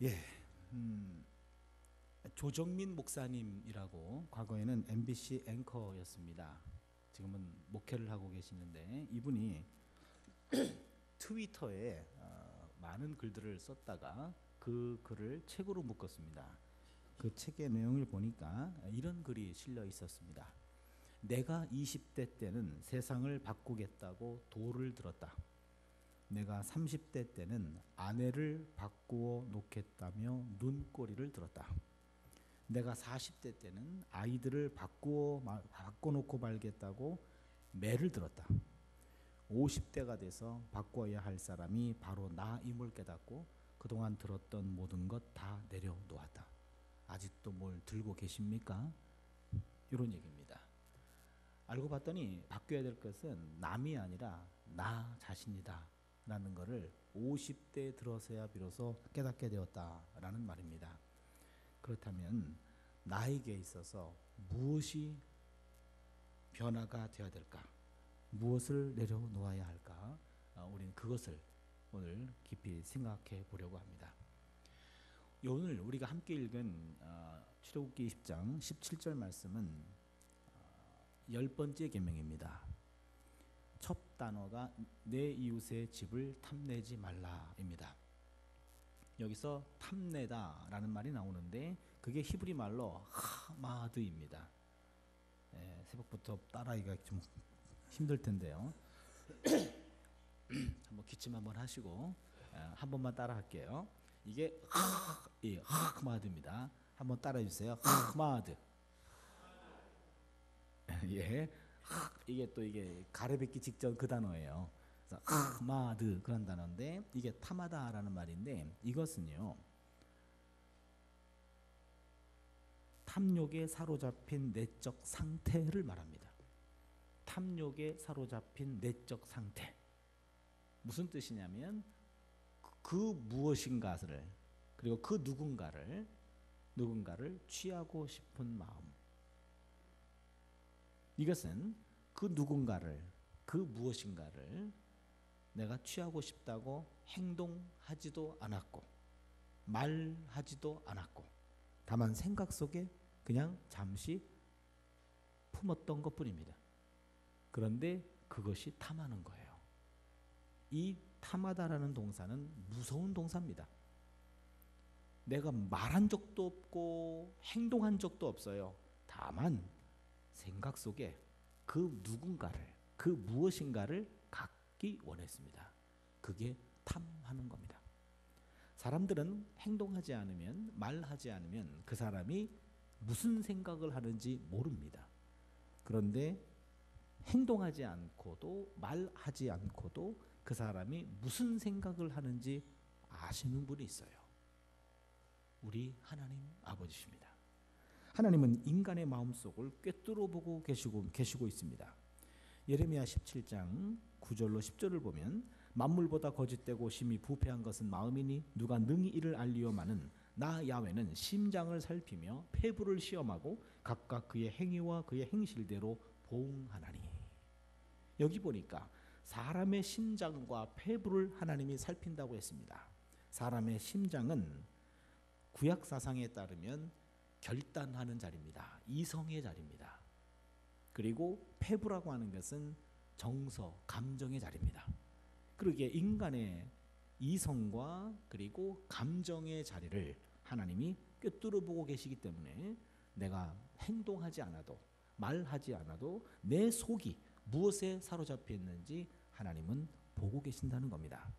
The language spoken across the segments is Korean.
예, 조정민 목사님이라고 과거에는 MBC 앵커였습니다. 지금은 목회를 하고 계시는데 이분이 트위터에 많은 글들을 썼다가 그 글을 책으로 묶었습니다. 그 책의 내용을 보니까 이런 글이 실려 있었습니다. 내가 20대 때는 세상을 바꾸겠다고 도를 들었다. 내가 30대 때는 아내를 바꾸어 놓겠다며 눈꼬리를 들었다. 내가 40대 때는 아이들을 바꿔놓고 말겠다고 매를 들었다. 50대가 돼서 바꿔야 할 사람이 바로 나임을 깨닫고 그동안 들었던 모든 것 다 내려놓았다. 아직도 뭘 들고 계십니까? 이런 얘기입니다. 알고 봤더니 바뀌어야 될 것은 남이 아니라 나 자신이다 라는 것을 50대에 들어서야 비로소 깨닫게 되었다라는 말입니다. 그렇다면 나에게 있어서 무엇이 변화가 되어야 될까? 무엇을 내려놓아야 할까? 우리는 그것을 오늘 깊이 생각해 보려고 합니다. 오늘 우리가 함께 읽은 출애굽기 20장 17절 말씀은 10번째 계명입니다. 첫 단어가 내 이웃의 집을 탐내지 말라입니다. 여기서 탐내다라는 말이 나오는데 그게 히브리 말로 하마드입니다. 새벽부터 따라하기가 좀 힘들 텐데요. 한번 기침 한번 하시고 한 번만 따라 할게요. 이게 하마드입니다. 한번 따라해 주세요. 하마드. 예. 이게 또 이게 가래뱉기 직전 그 단어예요. 그래서 하마드 그런 단어인데 이게 타마다라는 말인데 이것은요. 탐욕에 사로잡힌 내적 상태를 말합니다. 탐욕에 사로잡힌 내적 상태. 무슨 뜻이냐면 그 무엇인가를 그리고 그 누군가를 취하고 싶은 마음. 이것은 그 누군가를 그 무엇인가를 내가 취하고 싶다고 행동하지도 않았고 말하지도 않았고 다만 생각 속에 그냥 잠시 품었던 것뿐입니다. 그런데 그것이 탐하는 거예요. 이 탐하다라는 동사는 무서운 동사입니다. 내가 말한 적도 없고 행동한 적도 없어요. 다만 생각 속에 그 누군가를 그 무엇인가를 갖기 원했습니다. 그게 탐하는 겁니다. 사람들은 행동하지 않으면 말하지 않으면 그 사람이 무슨 생각을 하는지 모릅니다. 그런데 행동하지 않고도 말하지 않고도 그 사람이 무슨 생각을 하는지 아시는 분이 있어요. 우리 하나님 아버지십니다. 하나님은 인간의 마음속을 꿰뚫어 보고 계시고 있습니다. 예레미야 17장 9절로 10절을 보면 만물보다 거짓되고 심히 부패한 것은 마음이니 누가 능히 이를 알리오마는 나 야훼는 심장을 살피며 폐부를 시험하고 각각 그의 행위와 그의 행실대로 보응하나니. 여기 보니까 사람의 심장과 폐부를 하나님이 살핀다고 했습니다. 사람의 심장은 구약 사상에 따르면 결단하는 자리입니다. 이성의 자리입니다. 그리고 폐부라고 하는 것은 정서, 감정의 자리입니다. 그러기에 인간의 이성과 그리고 감정의 자리를 하나님이 꿰뚫어 보고 계시기 때문에 내가 행동하지 않아도 말하지 않아도 내 속이 무엇에 사로잡혀 있는지 하나님은 보고 계신다는 겁니다.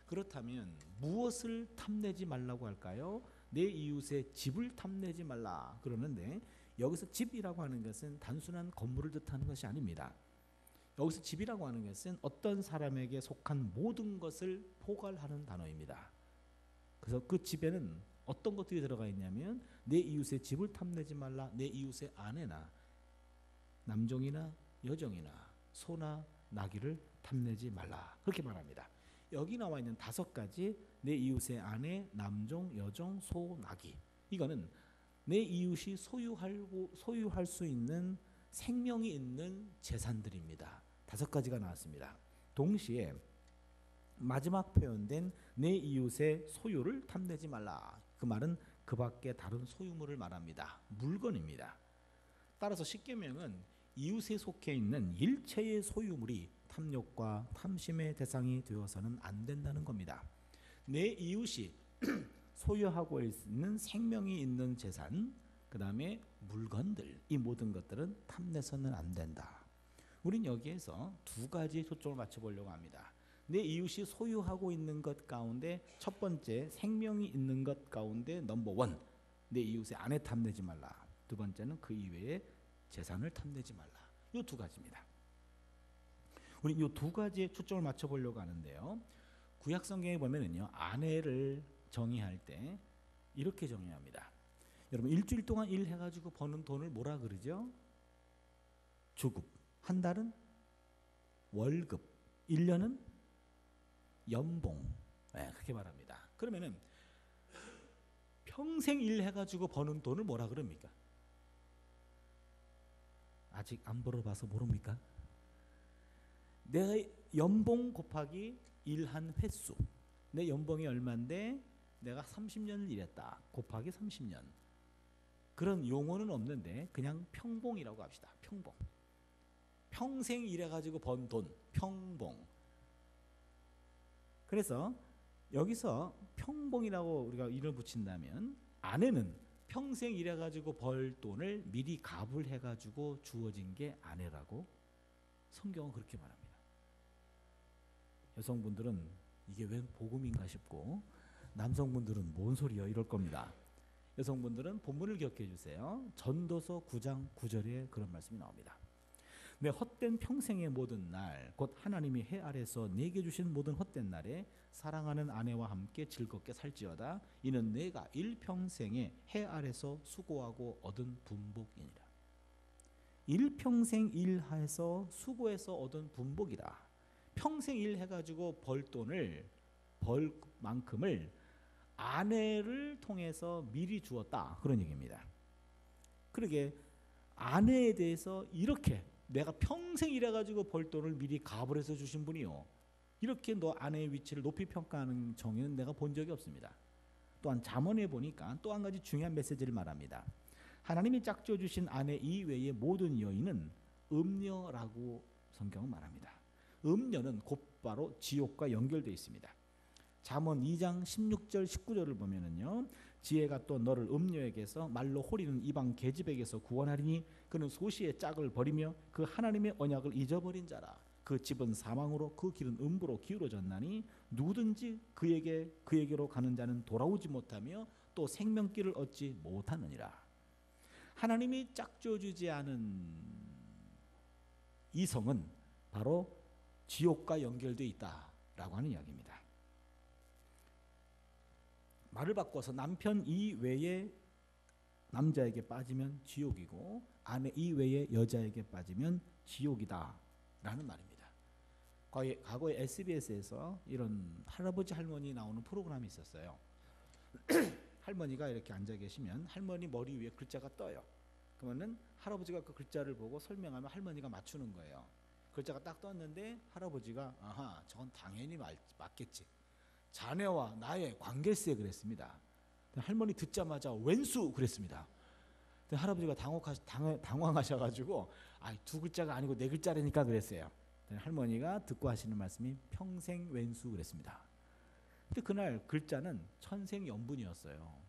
그렇다면 무엇을 탐내지 말라고 할까요? 내 이웃의 집을 탐내지 말라 그러는데 여기서 집이라고 하는 것은 단순한 건물을 뜻하는 것이 아닙니다. 여기서 집이라고 하는 것은 어떤 사람에게 속한 모든 것을 포괄하는 단어입니다. 그래서 그 집에는 어떤 것들이 들어가 있냐면 내 이웃의 집을 탐내지 말라. 내 이웃의 아내나 남종이나 여종이나 소나 나귀를 탐내지 말라. 그렇게 말합니다. 여기 나와 있는 5가지 내 이웃의 아내, 남종, 여종, 소, 나귀. 이거는 내 이웃이 소유할 수 있는 생명이 있는 재산들입니다. 5가지가 나왔습니다. 동시에 마지막 표현된 내 이웃의 소유를 탐내지 말라. 그 말은 그 밖에 다른 소유물을 말합니다. 물건입니다. 따라서 십계명은 이웃에 속해 있는 일체의 소유물이 탐욕과 탐심의 대상이 되어서는 안 된다는 겁니다. 내 이웃이 소유하고 있는 생명이 있는 재산, 그 다음에 물건들, 이 모든 것들은 탐내서는 안 된다. 우린 여기에서 두 가지에 초점을 맞춰보려고 합니다. 내 이웃이 소유하고 있는 것 가운데 첫 번째, 생명이 있는 것 가운데 넘버 원, 내 이웃의 아내 탐내지 말라. 두 번째는 그 이외의 재산을 탐내지 말라. 이 두 가지입니다. 우리 이 두 가지에 초점을 맞춰보려고 하는데요. 구약 성경에 보면은요, 아내를 정의할 때 이렇게 정의합니다. 여러분, 일주일 동안 일해가지고 버는 돈을 뭐라 그러죠? 주급. 한 달은 월급. 1년은 연봉. 네, 그렇게 말합니다. 그러면은 평생 일해가지고 버는 돈을 뭐라 그럽니까? 아직 안 벌어봐서 모릅니까? 내 연봉 곱하기 일한 횟수. 내 연봉이 얼마인데 내가 30년을 일했다. 곱하기 30년. 그런 용어는 없는데 그냥 평봉이라고 합시다. 평봉. 평생 일해가지고 번 돈. 평봉. 그래서 여기서 평봉이라고 우리가 이름을 붙인다면 아내는 평생 일해가지고 벌 돈을 미리 갑을 해가지고 주어진 게 아내라고 성경은 그렇게 말합니다. 여성분들은 이게 웬 복음인가 싶고 남성분들은 뭔 소리야 이럴 겁니다. 여성분들은 본문을 기억해 주세요. 전도서 9장 9절에 그런 말씀이 나옵니다. 내 헛된 평생의 모든 날, 곧 하나님이 해 아래서 내게 주신 모든 헛된 날에 사랑하는 아내와 함께 즐겁게 살지어다. 이는 내가 일평생에 해 아래서 수고하고 얻은 분복이니라. 일평생 일해서 수고해서 얻은 분복이라. 평생 일해가지고 벌 돈을 벌 만큼을 아내를 통해서 미리 주었다. 그런 얘기입니다. 그러게 아내에 대해서 이렇게 내가 평생 일해가지고 벌 돈을 미리 갑을 해서 주신 분이요. 이렇게 너 아내의 위치를 높이 평가하는 정의는 내가 본 적이 없습니다. 또한 잠언에 보니까 또 한 가지 중요한 메시지를 말합니다. 하나님이 짝지어 주신 아내 이외의 모든 여인은 음녀라고 성경은 말합니다. 음녀는 곧바로 지옥과 연결되어 있습니다. 잠언 2장 16절 19절을 보면은요. 지혜가 또 너를 음녀에게서 말로 호리는 이방 계집에게서 구원하리니 그는 소시의 짝을 버리며 그 하나님의 언약을 잊어버린 자라. 그 집은 사망으로 그 길은 음부로 기울어졌나니 누구든지 그에게로 가는 자는 돌아오지 못하며 또 생명길을 얻지 못하느니라. 하나님이 짝지어 주지 않은 이성은 바로 지옥과 연결되어 있다라고 하는 이야기입니다. 말을 바꿔서 남편 이외의 남자에게 빠지면 지옥이고 아내 이외의 여자에게 빠지면 지옥이다 라는 말입니다. 과거에 SBS에서 이런 할아버지 할머니 나오는 프로그램이 있었어요. 할머니가 이렇게 앉아 계시면 할머니 머리 위에 글자가 떠요. 그러면은 할아버지가 그 글자를 보고 설명하면 할머니가 맞추는 거예요. 글자가 딱 떴는데 할아버지가 아하 저건 당연히 맞겠지. 자네와 나의 관계세 그랬습니다. 할머니 듣자마자 왼수 그랬습니다. 할아버지가 당황하셔가지고 두 글자가 아니고 네 글자라니까 그랬어요. 할머니가 듣고 하시는 말씀이 평생 왼수 그랬습니다. 근데 그날 글자는 천생연분이었어요.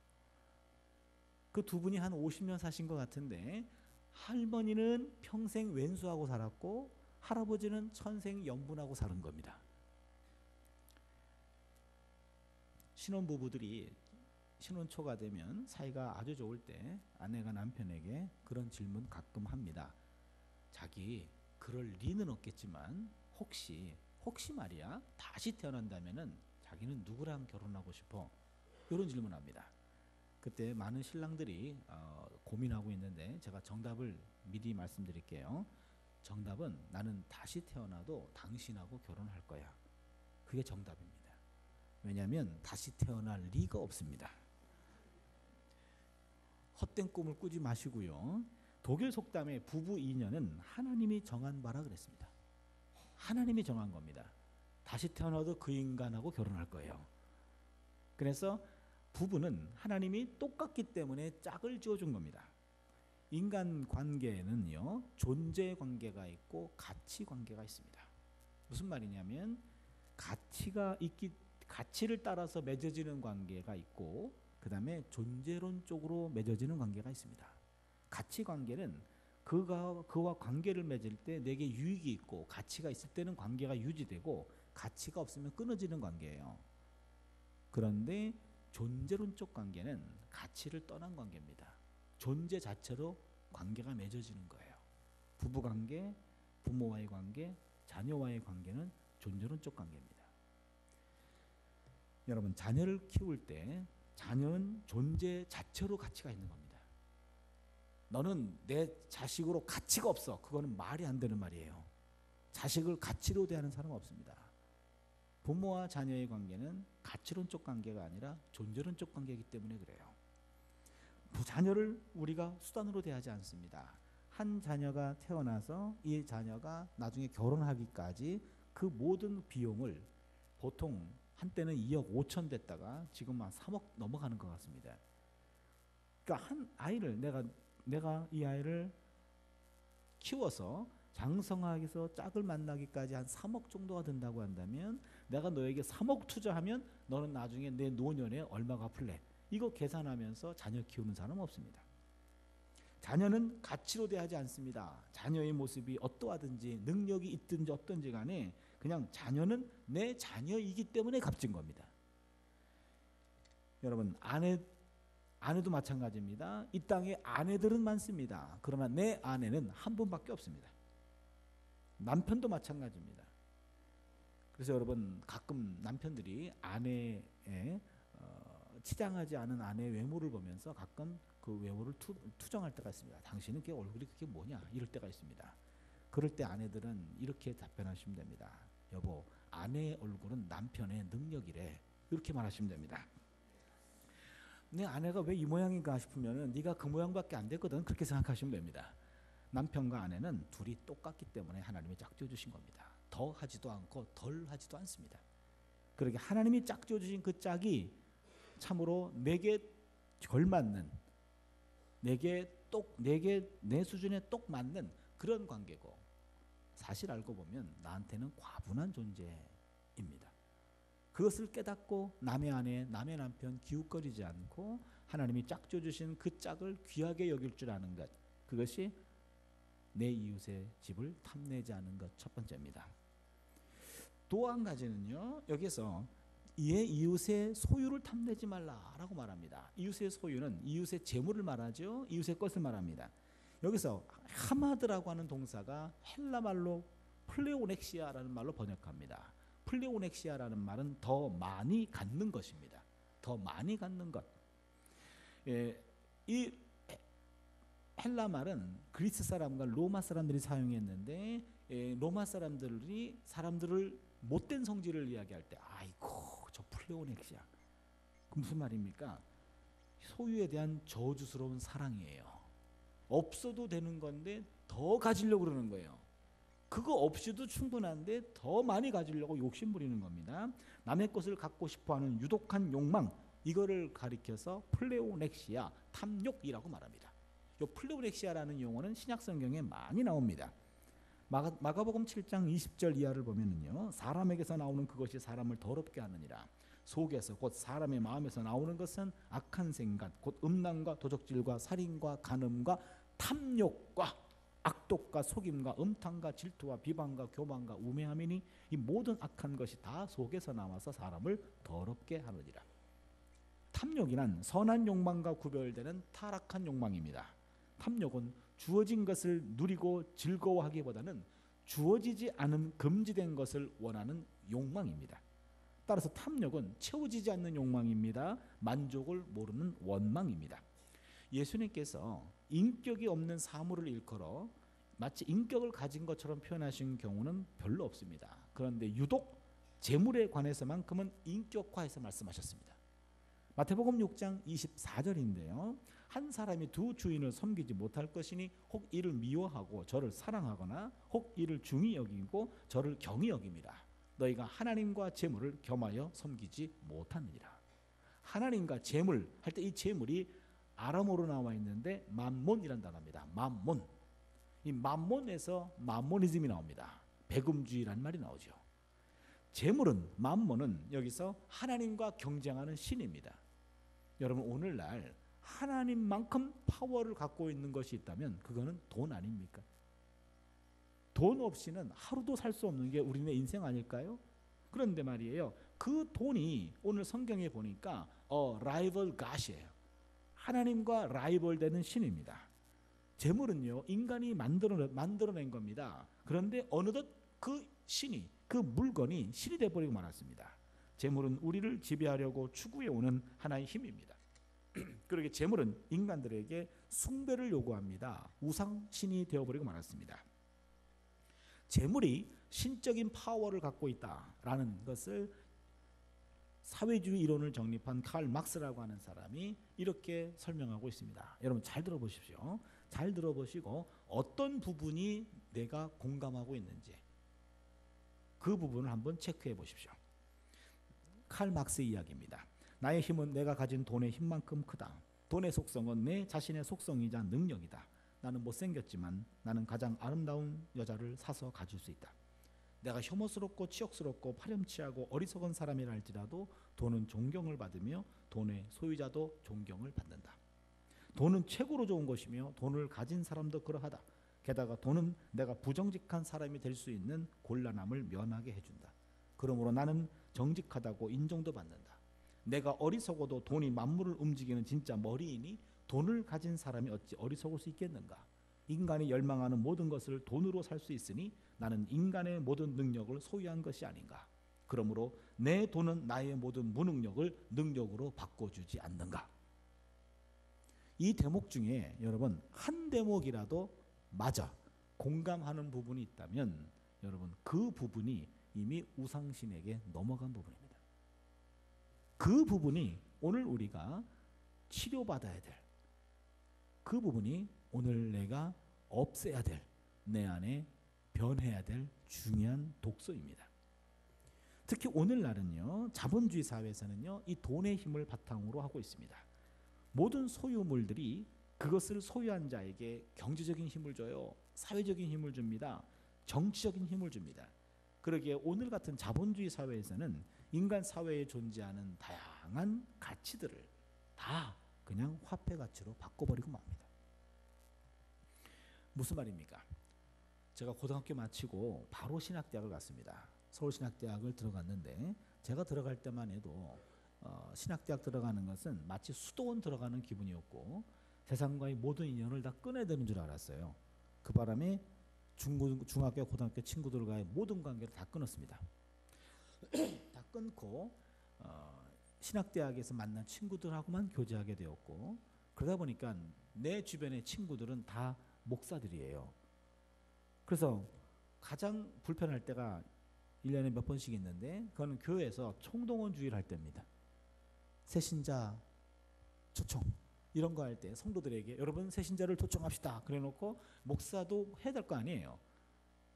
그 두 분이 한 50년 사신 것 같은데 할머니는 평생 왼수하고 살았고 할아버지는 천생연분하고 사는 겁니다. 신혼부부들이 신혼초가 되면 사이가 아주 좋을 때 아내가 남편에게 그런 질문 가끔 합니다. 자기 그럴 리는 없겠지만 혹시 말이야 다시 태어난다면은 자기는 누구랑 결혼하고 싶어? 이런 질문합니다. 그때 많은 신랑들이 고민하고 있는데 제가 정답을 미리 말씀드릴게요. 정답은 나는 다시 태어나도 당신하고 결혼할 거야. 그게 정답입니다. 왜냐하면 다시 태어날 리가 없습니다. 헛된 꿈을 꾸지 마시고요. 독일 속담의 부부 인연은 하나님이 정한 바라 그랬습니다. 하나님이 정한 겁니다. 다시 태어나도 그 인간하고 결혼할 거예요. 그래서 부부는 하나님이 똑같기 때문에 짝을 지어준 겁니다. 인간 관계는요, 존재 관계가 있고 가치 관계가 있습니다. 무슨 말이냐면 가치를 따라서 맺어지는 관계가 있고, 그 다음에 존재론 쪽으로 맺어지는 관계가 있습니다. 가치 관계는 그와 관계를 맺을 때 내게 유익이 있고 가치가 있을 때는 관계가 유지되고, 가치가 없으면 끊어지는 관계예요. 그런데 존재론 쪽 관계는 가치를 떠난 관계입니다. 존재 자체로 관계가 맺어지는 거예요. 부부관계, 부모와의 관계, 자녀와의 관계는 존재론 쪽 관계입니다. 여러분, 자녀를 키울 때 자녀는 존재 자체로 가치가 있는 겁니다. 너는 내 자식으로 가치가 없어. 그거는 말이 안 되는 말이에요. 자식을 가치로 대하는 사람은 없습니다. 부모와 자녀의 관계는 가치론 쪽 관계가 아니라 존재론 쪽 관계이기 때문에 그래요. 자녀를 우리가 수단으로 대하지 않습니다. 한 자녀가 태어나서 이 자녀가 나중에 결혼하기까지 그 모든 비용을 보통 한때는 2억 5천 됐다가 지금 한 3억 넘어가는 것 같습니다. 그러니까 한 아이를 내가 이 아이를 키워서 장성하게서 짝을 만나기까지 한 3억 정도가 든다고 한다면, 내가 너에게 3억 투자하면 너는 나중에 내 노년에 얼마가 갚을래? 이거 계산하면서 자녀 키우는 사람은 없습니다. 자녀는 가치로 대하지 않습니다. 자녀의 모습이 어떠하든지 능력이 있든지 없든지 간에 그냥 자녀는 내 자녀이기 때문에 값진 겁니다. 여러분, 아내도 마찬가지입니다. 이 땅에 아내들은 많습니다. 그러나 내 아내는 한 분밖에 없습니다. 남편도 마찬가지입니다. 그래서 여러분, 가끔 남편들이 아내의 치장하지 않은 아내의 외모를 보면서 가끔 그 외모를 투정할 때가 있습니다. 당신은 걔 얼굴이 그게 뭐냐, 이럴 때가 있습니다. 그럴 때 아내들은 이렇게 답변하시면 됩니다. 여보, 아내의 얼굴은 남편의 능력이래. 이렇게 말하시면 됩니다. 내 아내가 왜 이 모양인가 싶으면 네가 그 모양밖에 안 됐거든, 그렇게 생각하시면 됩니다. 남편과 아내는 둘이 똑같기 때문에 하나님이 짝지어 주신 겁니다. 더 하지도 않고 덜 하지도 않습니다. 그러게 하나님이 짝지어 주신 그 짝이 참으로 내게 걸맞는, 내 수준에 똑 맞는 그런 관계고, 사실 알고 보면 나한테는 과분한 존재입니다. 그것을 깨닫고 남의 아내, 남의 남편 기웃거리지 않고 하나님이 짝져 주신 그 짝을 귀하게 여길 줄 아는 것, 그것이 내 이웃의 집을 탐내지 않은 것, 첫 번째입니다. 또 한 가지는요, 여기서 이웃의 소유를 탐내지 말라라고 말합니다. 이웃의 소유는 이웃의 재물을 말하죠. 이웃의 것을 말합니다. 여기서 하마드라고 하는 동사가 헬라 말로 플레오넥시아라는 말로 번역합니다. 플레오넥시아라는 말은 더 많이 갖는 것입니다. 더 많이 갖는 것. 이 헬라 말은 그리스 사람과 로마 사람들이 사용했는데, 로마 사람들이 사람들을 못된 성질을 이야기할 때, 아이고 저 플레오넥시아, 그 무슨 말입니까? 소유에 대한 저주스러운 사랑이에요. 없어도 되는 건데 더 가지려고 그러는 거예요. 그거 없이도 충분한데 더 많이 가지려고 욕심 부리는 겁니다. 남의 것을 갖고 싶어하는 유독한 욕망, 이거를 가리켜서 플레오넥시아, 탐욕이라고 말합니다. 이 플레오넥시아라는 용어는 신약 성경에 많이 나옵니다. 마가복음 7장 20절 이하를 보면은요, 사람에게서 나오는 그것이 사람을 더럽게 하느니라. 속에서 곧 사람의 마음에서 나오는 것은 악한 생각, 곧 음란과 도적질과 살인과 간음과 탐욕과 악독과 속임과 음탕과 질투와 비방과 교만과 우매함이니 이 모든 악한 것이 다 속에서 나와서 사람을 더럽게 하느니라. 탐욕이란 선한 욕망과 구별되는 타락한 욕망입니다. 탐욕은 주어진 것을 누리고 즐거워하기보다는 주어지지 않은 금지된 것을 원하는 욕망입니다. 따라서 탐욕은 채워지지 않는 욕망입니다. 만족을 모르는 원망입니다. 예수님께서 인격이 없는 사물을 일컬어 마치 인격을 가진 것처럼 표현하신 경우는 별로 없습니다. 그런데 유독 재물에 관해서만큼은 인격화해서 말씀하셨습니다. 마태복음 6장 24절인데요. 한 사람이 두 주인을 섬기지 못할 것이니 혹 이를 미워하고 저를 사랑하거나 혹 이를 중히 여기고 저를 경히 여깁니다. 너희가 하나님과 재물을 겸하여 섬기지 못하느니라. 하나님과 재물 할 때 이 재물이 아람어로 나와 있는데 맘몬이란 단어입니다. 맘몬. 이 맘몬에서 맘모니즘이 나옵니다. 배금주의란 말이 나오죠. 재물은 맘몬은 여기서 하나님과 경쟁하는 신입니다. 여러분 오늘날 하나님만큼 파워를 갖고 있는 것이 있다면 그거는 돈 아닙니까? 돈 없이는 하루도 살 수 없는 게 우리네 인생 아닐까요? 그런데 말이에요. 그 돈이 오늘 성경에 보니까 라이벌 갓이에요. 하나님과 라이벌 되는 신입니다. 재물은요 인간이 만들어낸 겁니다. 그런데 어느덧 그 신이 그 물건이 신이 되어버리고 말았습니다. 재물은 우리를 지배하려고 추구해오는 하나의 힘입니다. 그러게 재물은 인간들에게 숭배를 요구합니다. 우상신이 되어버리고 말았습니다. 재물이 신적인 파워를 갖고 있다라는 것을 사회주의 이론을 정립한 칼 막스라고 하는 사람이 이렇게 설명하고 있습니다. 여러분 잘 들어보십시오. 잘 들어보시고 어떤 부분이 내가 공감하고 있는지 그 부분을 한번 체크해 보십시오. 칼 막스 이야기입니다. 나의 힘은 내가 가진 돈의 힘만큼 크다. 돈의 속성은 내 자신의 속성이자 능력이다. 나는 못생겼지만 나는 가장 아름다운 여자를 사서 가질 수 있다. 내가 혐오스럽고 치욕스럽고 파렴치하고 어리석은 사람이라 할지라도 돈은 존경을 받으며 돈의 소유자도 존경을 받는다. 돈은 최고로 좋은 것이며 돈을 가진 사람도 그러하다. 게다가 돈은 내가 부정직한 사람이 될 수 있는 곤란함을 면하게 해준다. 그러므로 나는 정직하다고 인정도 받는다. 내가 어리석어도 돈이 만물을 움직이는 진짜 머리이니 돈을 가진 사람이 어찌 어리석을 수 있겠는가. 인간이 열망하는 모든 것을 돈으로 살 수 있으니 나는 인간의 모든 능력을 소유한 것이 아닌가. 그러므로 내 돈은 나의 모든 무능력을 능력으로 바꿔주지 않는가. 이 대목 중에 여러분 한 대목이라도 맞아 공감하는 부분이 있다면 여러분 그 부분이 이미 우상신에게 넘어간 부분입니다. 그 부분이 오늘 우리가 치료받아야 될 그 부분이 오늘 내가 없애야 될 내 안에 변해야 될 중요한 독소입니다. 특히 오늘날은요 자본주의 사회에서는요 이 돈의 힘을 바탕으로 하고 있습니다. 모든 소유물들이 그것을 소유한 자에게 경제적인 힘을 줘요. 사회적인 힘을 줍니다. 정치적인 힘을 줍니다. 그러기에 오늘 같은 자본주의 사회에서는 인간 사회에 존재하는 다양한 가치들을 다 그냥 화폐 가치로 바꿔버리고 맙니다. 무슨 말입니까? 제가 고등학교 마치고 바로 신학대학을 갔습니다. 서울신학대학을 들어갔는데 제가 들어갈 때만 해도 신학대학 들어가는 것은 마치 수도원 들어가는 기분이었고 세상과의 모든 인연을 다 끊어야 되는 줄 알았어요. 그 바람에 중학교, 고등학교 친구들과의 모든 관계를 다 끊었습니다. 다 끊고 신학대학에서 만난 친구들하고만 교제하게 되었고 그러다 보니까 내 주변의 친구들은 다 목사들이에요. 그래서 가장 불편할 때가 1년에 몇 번씩 있는데 그거는 교회에서 총동원 주의를 할 때입니다. 새신자 초청 이런 거 할 때 성도들에게 여러분 새신자를 초청합시다 그래놓고 목사도 해야 될 거 아니에요.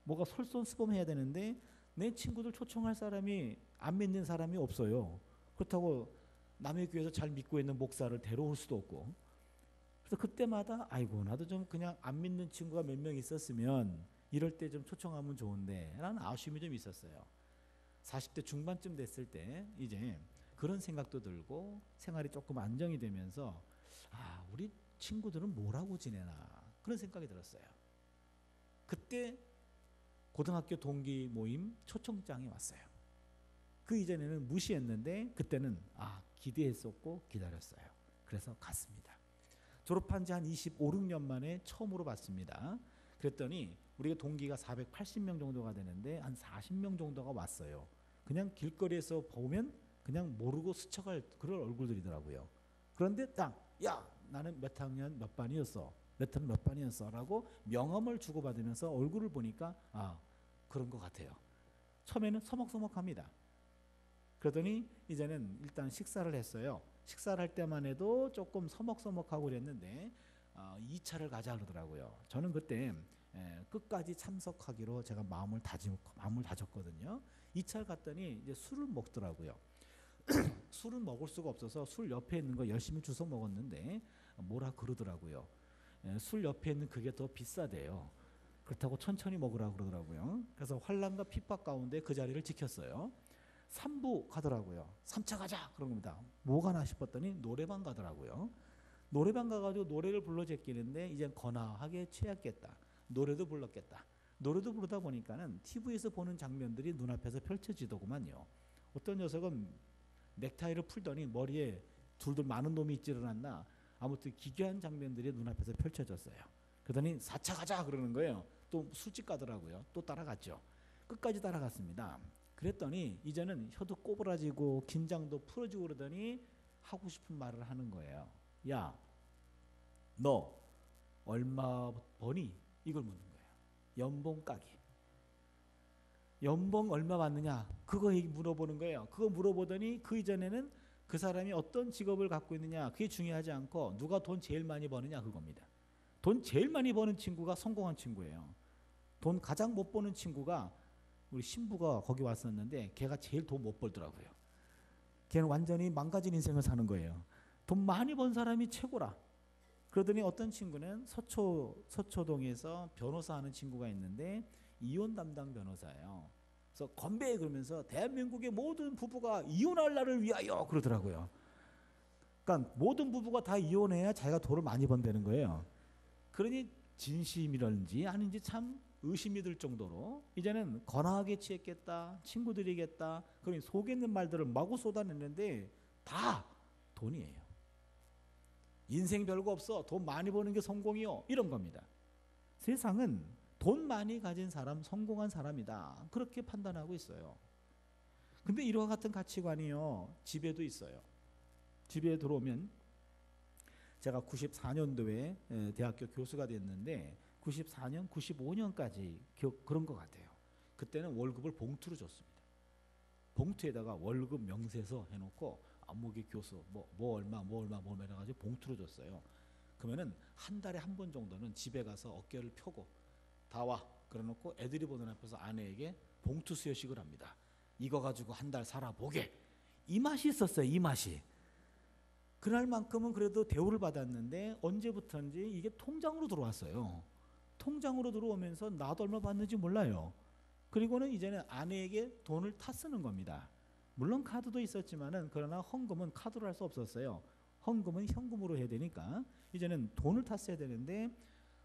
뭐가 솔선수범해야 되는데 내 친구들 초청할 사람이 안 믿는 사람이 없어요. 그렇다고 남의 교회에서 잘 믿고 있는 목사를 데려올 수도 없고 그래서 그때마다 아이고 나도 좀 그냥 안 믿는 친구가 몇 명 있었으면 이럴 때 좀 초청하면 좋은데 라는 아쉬움이 좀 있었어요. 40대 중반쯤 됐을 때 이제 그런 생각도 들고 생활이 조금 안정이 되면서 우리 친구들은 뭐라고 지내나 그런 생각이 들었어요. 그때 고등학교 동기 모임 초청장이 왔어요. 그 이전에는 무시했는데 그때는 기대했었고 기다렸어요. 그래서 갔습니다. 졸업한 지 한 25, 6년 만에 처음으로 봤습니다. 그랬더니 우리가 동기가 480명 정도가 되는데 한 40명 정도가 왔어요. 그냥 길거리에서 보면 그냥 모르고 스쳐갈 그런 얼굴들이더라고요. 그런데 야 나는 몇 학년 몇 반이었어. 몇 학년 몇 반이었어 라고 명함을 주고받으면서 얼굴을 보니까 그런 것 같아요. 처음에는 서먹서먹합니다. 그러더니 이제는 일단 식사를 했어요. 식사를 할 때만 해도 조금 서먹서먹하고 그랬는데 2차를 가자 그러더라고요. 저는 그때 끝까지 참석하기로 제가 마음을 다졌거든요. 2차를 갔더니 이제 술을 먹더라고요. 술은 먹을 수가 없어서 술 옆에 있는 거 열심히 주워 먹었는데 뭐라 그러더라고요. 술 옆에 있는 그게 더 비싸대요. 그렇다고 천천히 먹으라고 그러더라고요. 그래서 환란과 핍박 가운데 그 자리를 지켰어요. 3부 가더라고요. 3차 가자 그런 겁니다. 뭐가 나 싶었더니 노래방 가더라고요. 노래방 가가지고 노래를 불러 제끼는데 이제 거나하게 취했겠다. 노래도 불렀겠다. 노래도 부르다 보니까는 TV에서 보는 장면들이 눈앞에서 펼쳐지더구만요. 어떤 녀석은 넥타이를 풀더니 머리에 둘둘 많은 놈이 있지를 않나 아무튼 기괴한 장면들이 눈앞에서 펼쳐졌어요. 그러더니 4차 가자 그러는 거예요. 또 술집 가더라고요. 또 따라갔죠. 끝까지 따라갔습니다. 그랬더니 이제는 혀도 꼬부라지고 긴장도 풀어지고 그러더니 하고 싶은 말을 하는 거예요. 야, 너 얼마 버니? 이걸 묻는 거예요. 연봉 까기. 연봉 얼마 받느냐? 그거 물어보는 거예요. 그거 물어보더니 그 이전에는 그 사람이 어떤 직업을 갖고 있느냐 그게 중요하지 않고 누가 돈 제일 많이 버느냐 그겁니다. 돈 제일 많이 버는 친구가 성공한 친구예요. 돈 가장 못 버는 친구가 우리 신부가 거기 왔었는데 걔가 제일 돈 못 벌더라고요. 걔는 완전히 망가진 인생을 사는 거예요. 돈 많이 번 사람이 최고라. 그러더니 어떤 친구는 서초동에서 변호사 하는 친구가 있는데 이혼 담당 변호사예요. 그래서 건배 그러면서 대한민국의 모든 부부가 이혼할 날을 위하여 그러더라고요. 그러니까 모든 부부가 다 이혼해야 자기가 돈을 많이 번다는 거예요. 그러니 진심이런지 아닌지 참 의심이 들 정도로 이제는 거나하게 취했겠다. 친구들이겠다. 그러니 속에 있는 말들을 마구 쏟아냈는데 다 돈이에요. 인생 별거 없어. 돈 많이 버는 게 성공이요. 이런 겁니다. 세상은 돈 많이 가진 사람 성공한 사람이다. 그렇게 판단하고 있어요. 근데 이와 같은 가치관이요. 집에도 있어요. 집에 들어오면 제가 94년도에 대학교 교수가 됐는데 94년, 95년까지 그런 것 같아요. 그때는 월급을 봉투로 줬습니다. 봉투에다가 월급 명세서 해놓고 안목이 교수 뭐 얼마 해가지고 봉투로 줬어요. 그러면은 한 달에 한 번 정도는 집에 가서 어깨를 펴고 다 와 그래놓고 애들이 보는 앞에서 아내에게 봉투 수여식을 합니다. 이거 가지고 한 달 살아보게. 이 맛이 있었어요. 이 맛이. 그날만큼은 그래도 대우를 받았는데 언제부터인지 이게 통장으로 들어왔어요. 통장으로 들어오면서 나도 얼마 받는지 몰라요. 그리고는 이제는 아내에게 돈을 타 쓰는 겁니다. 물론 카드도 있었지만은 그러나 헌금은 카드로 할 수 없었어요. 헌금은 현금으로 해야 되니까 이제는 돈을 탔어야 되는데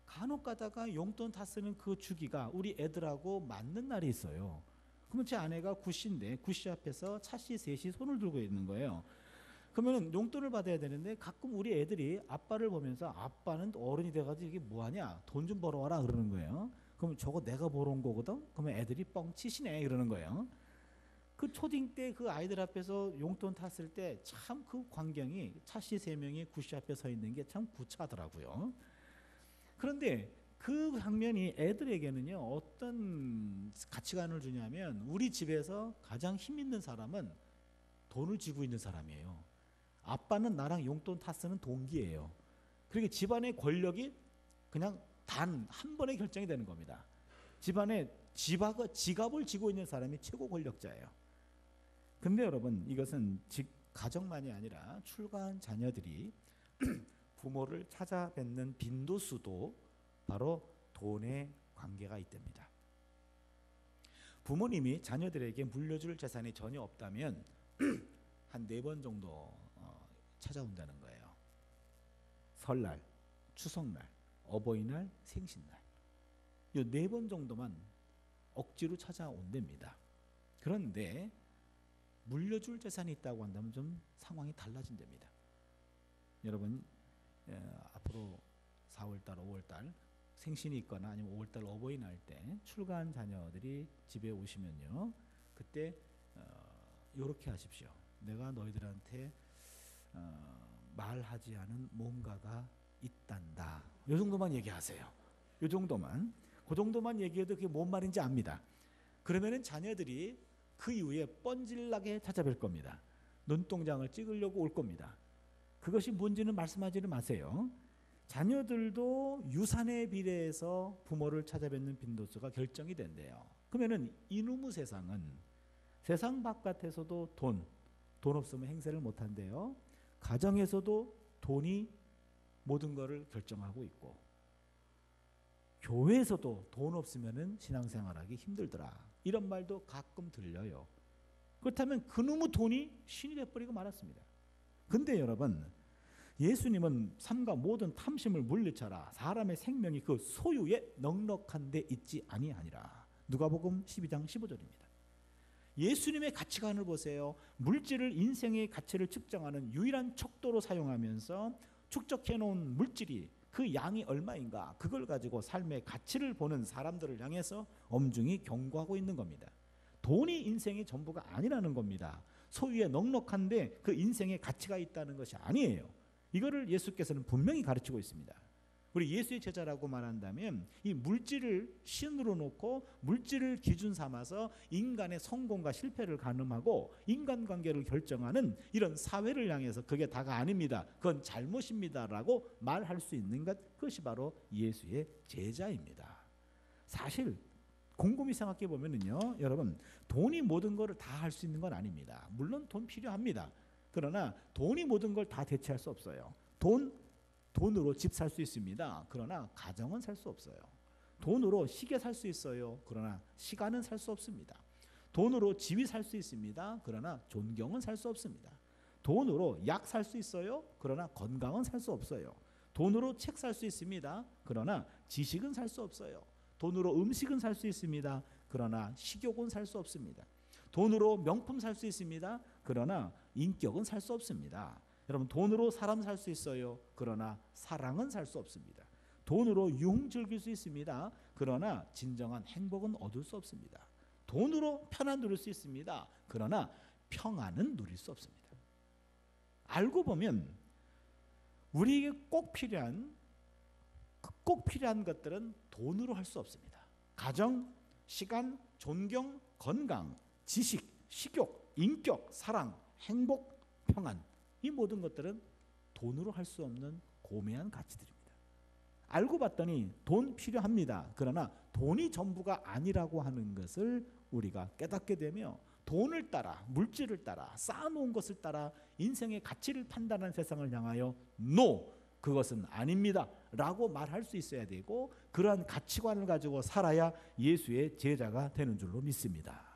간혹 가다가 용돈 타 쓰는 그 주기가 우리 애들하고 맞는 날이 있어요. 그러면 제 아내가 구씨인데 구씨 앞에서 차씨 셋이 손을 들고 있는 거예요. 그러면 용돈을 받아야 되는데 가끔 우리 애들이 아빠를 보면서 아빠는 어른이 돼가지고 이게 뭐하냐 돈 좀 벌어와라 그러는 거예요. 그럼 저거 내가 벌어온 거거든. 그러면 애들이 뻥치시네 이러는 거예요. 그 초딩 때 그 아이들 앞에서 용돈 탔을 때 참 그 광경이 차씨 3명이 구씨 앞에 서 있는 게 참 구차하더라고요. 그런데 그 장면이 애들에게는요 어떤 가치관을 주냐면 우리 집에서 가장 힘 있는 사람은 돈을 쥐고 있는 사람이에요. 아빠는 나랑 용돈 탔쓰는 동기예요. 그러니까 집안의 권력이 그냥 단 한 번에 결정이 되는 겁니다. 집안에 지갑을 쥐고 있는 사람이 최고 권력자예요. 근데 여러분 이것은 가정만이 아니라 출가한 자녀들이 부모를 찾아뵙는 빈도수도 바로 돈의 관계가 있답니다. 부모님이 자녀들에게 물려줄 재산이 전혀 없다면 한 4번 정도 찾아온다는 거예요. 설날, 추석날, 어버이날, 생신날 이 4번 정도만 억지로 찾아온답니다. 그런데 물려줄 재산이 있다고 한다면 좀 상황이 달라진답니다. 여러분 앞으로 4월달, 5월달 생신이 있거나 아니면 5월달 어버이날 때 출가한 자녀들이 집에 오시면요. 그때 이렇게 하십시오. 내가 너희들한테 말하지 않은 뭔가가 있단다. 이 정도만 얘기하세요. 이 정도만. 그 정도만 얘기해도 그게 뭔 말인지 압니다. 그러면은 자녀들이 그 이후에 뻔질나게 찾아뵐 겁니다. 눈동장을 찍으려고 올 겁니다. 그것이 뭔지는 말씀하지는 마세요. 자녀들도 유산에 비례해서 부모를 찾아뵙는 빈도수가 결정이 된대요. 그러면은 이놈의 세상은 세상 바깥에서도 돈 없으면 행세를 못한대요. 가정에서도 돈이 모든 것을 결정하고 있고, 교회에서도 돈 없으면은 신앙생활하기 힘들더라, 이런 말도 가끔 들려요. 그렇다면 그놈의 돈이 신이 돼버리고 말았습니다. 근데 여러분, 예수님은 삼가 모든 탐심을 물리쳐라, 사람의 생명이 그 소유에 넉넉한 데 있지 아니하니라. 누가복음 12장 15절입니다. 예수님의 가치관을 보세요. 물질을 인생의 가치를 측정하는 유일한 척도로 사용하면서 축적해 놓은 물질이 그 양이 얼마인가, 그걸 가지고 삶의 가치를 보는 사람들을 향해서 엄중히 경고하고 있는 겁니다. 돈이 인생의 전부가 아니라는 겁니다. 소유에 넉넉한데 그 인생의 가치가 있다는 것이 아니에요. 이거를 예수께서는 분명히 가르치고 있습니다. 우리 예수의 제자라고 말한다면 이 물질을 신으로 놓고 물질을 기준 삼아서 인간의 성공과 실패를 가늠하고 인간관계를 결정하는 이런 사회를 향해서 그게 다가 아닙니다, 그건 잘못입니다라고 말할 수 있는 것, 그것이 바로 예수의 제자입니다. 사실 곰곰이 생각해 보면은요, 여러분, 돈이 모든 것을 다 할 수 있는 건 아닙니다. 물론 돈 필요합니다. 그러나 돈이 모든 걸 다 대체할 수 없어요. 돈으로 집 살 수 있습니다. 그러나 가정은 살 수 없어요. 돈으로 시계 살 수 있어요. 그러나 시간은 살 수 없습니다. 돈으로 지위 살 수 있습니다. 그러나 존경은 살 수 없습니다. 돈으로 약 살 수 있어요. 그러나 건강은 살 수 없어요. 돈으로 책 살 수 있습니다. 그러나 지식은 살 수 없어요. 돈으로 음식은 살 수 있습니다. 그러나 식욕은 살 수 없습니다. 돈으로 명품 살 수 있습니다. 그러나 인격은 살 수 없습니다. 여러분, 돈으로 사람 살 수 있어요. 그러나 사랑은 살 수 없습니다. 돈으로 유흥 즐길 수 있습니다. 그러나 진정한 행복은 얻을 수 없습니다. 돈으로 편안 누릴 수 있습니다. 그러나 평안은 누릴 수 없습니다. 알고 보면 우리에게 꼭 필요한 것들은 돈으로 할 수 없습니다. 가정, 시간, 존경, 건강, 지식, 식욕, 인격, 사랑, 행복, 평안, 이 모든 것들은 돈으로 할 수 없는 고매한 가치들입니다. 알고 봤더니 돈 필요합니다. 그러나 돈이 전부가 아니라고 하는 것을 우리가 깨닫게 되며 돈을 따라, 물질을 따라, 쌓아놓은 것을 따라 인생의 가치를 판단하는 세상을 향하여 NO! 그것은 아닙니다 라고 말할 수 있어야 되고, 그러한 가치관을 가지고 살아야 예수의 제자가 되는 줄로 믿습니다.